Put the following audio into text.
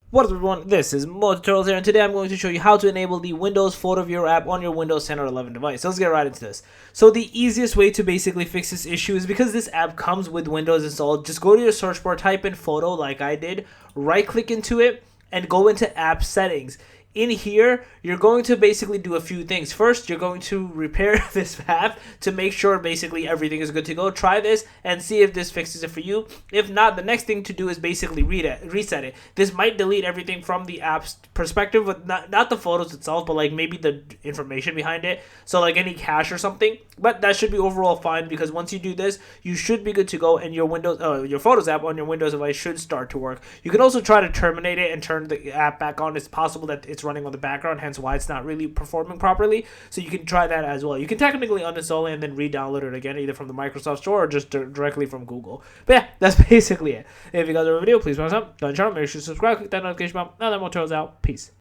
What up everyone, this is Motutorials here, and today I'm going to show you how to enable the Windows Photo Viewer app on your Windows 10 or 11 device. So let's get right into this. So the easiest way to basically fix this issue is because this app comes with Windows installed. Just go to your search bar, type in photo like I did, right click into it, and go into app settings. In here, you're going to basically do a few things. First, you're going to repair this app to make sure basically everything is good to go. Try this and see if this fixes it for you. If not, the next thing to do is basically reset it. This might delete everything from the app's perspective, but not the photos itself, but like maybe the information behind it. So like any cache or something. But that should be overall fine because once you do this, you should be good to go, and your your Photos app on your Windows device should start to work. You can also try to terminate it and turn the app back on. It's possible that it's running on the background, hence why it's not really performing properly. So you can try that as well. You can technically uninstall it and then re-download it again, either from the Microsoft Store or just directly from Google. But yeah, that's basically it. If you guys like the video, please thumbs up. Down the channel, make sure to subscribe, click that notification bell. Now that Motutorials out. Peace.